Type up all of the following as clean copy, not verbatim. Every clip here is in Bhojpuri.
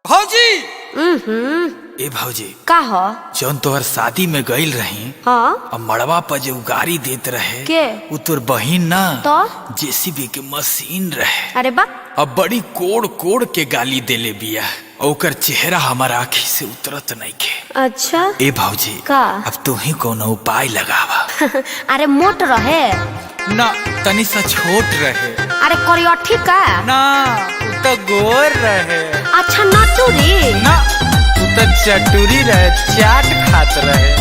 भौजी। ए भौजी का हो? जौन तोहर शादी में गईल रही हाँ? अब मड़वा पर जो गाड़ी देत रहे के? वो तोर बहिन ना तो? जेसीबी के मशीन रहे। अरे बा अब बड़ी कोड़ कोड़ के गाली देले बिया। ओकर चेहरा हमारा आँखी से उतरत नहीं के। अच्छा ए भौजी का? अब तू ही कोनो उपाय लगावा। अरे मोट रहे ना तनी सा छोट रहे। अरे करियठी का? ना तू तो गोर रहे। अच्छा नटुरी ना तू तो चटुरी रहे, चाट खात रहे।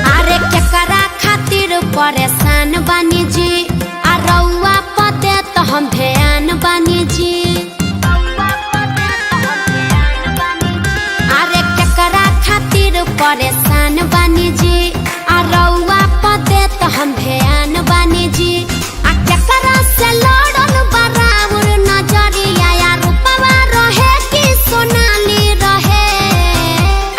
अरे केकरा खातिर परेशान बानी जी, आ रउआ पते तो हम ध्यान बानी जी। अरे केकरा खातिर परेशान बानी जी, आ रउआ पते तो हम ध्यान बानी जी। आ केकरा से लड़ल बराबर नजरिया, या रूपवा रहे कि सोनाली रहे?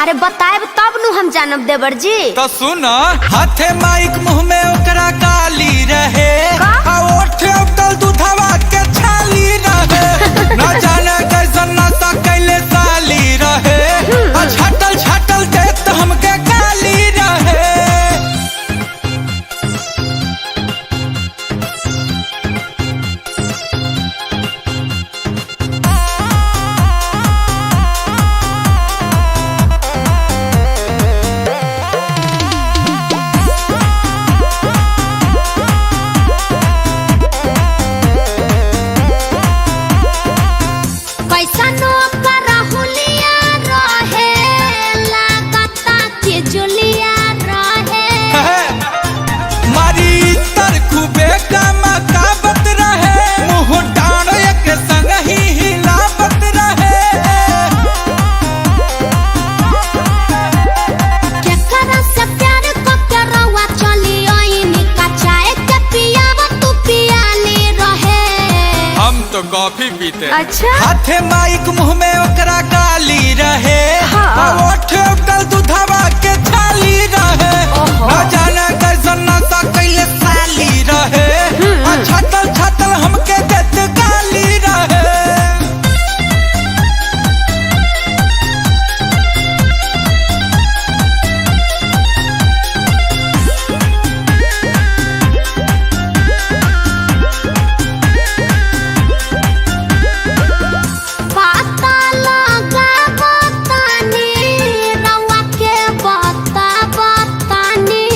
अरे बताएब तब नु हम जानब देवर जी। तो सुन, हाथे माइक मुंह में ओकरा गाली रहे, आ ओठे उतल दूधवा के छाली रहे। ना जाने कैसन नशा कैले साली रहे, आ छाटल छाटल देत हमके गाली रहे। कैसनो करहुलिया रहे, लागता कि जुलिया रहे। मारी तर खूबे कामकाबत रहे, मुंह डांड एक संग ही हिलावत रहे। केकरा से प्यार को के रउआ चली आईनी, का चाय के पियावा तू पियाली रहे। हम तो कॉफी पीते। अच्छा हाथे माइक मुंह में ओकरा गाली रहे, हाँ। आ ओठे उतल दूधवा के छाली रहे। ओहो। ना जाने कैसन नशा कैले साली रहे, आ छातल छातल हमके देत गाली रहे। पता लगा बतानी, रउआ के बता बतानी।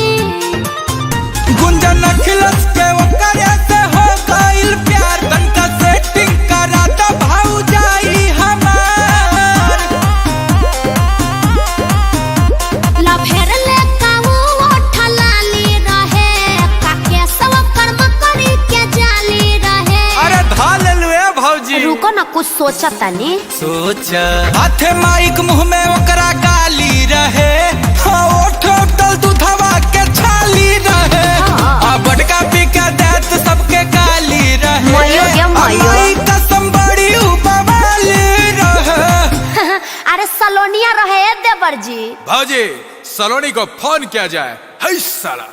गुंजन अखिलस के ओकरे से हो गइल प्यार, तनका सेटिंग करा द भौजाई हमार। लभेर ले काऊ ओठलाली रहे, काके सब कर्म करी के जाली रहे। अरे धा ले लुए भौजी। रुको ना कुछ सोचा तनी। सोच, हाथे माइक मुंह में ओकरा गाली रहे, हाँ ओठ उतल दूधवा के छाली रहे। हाँ। आ बटका पी के देत सबके गाली रहे। मयो गे मयो। आ माई कसम बड़ी उपवाली रहे। अरे सलोनिया रहे देवर जी। भाजी सलोनी को फोन किया जाए। है साला।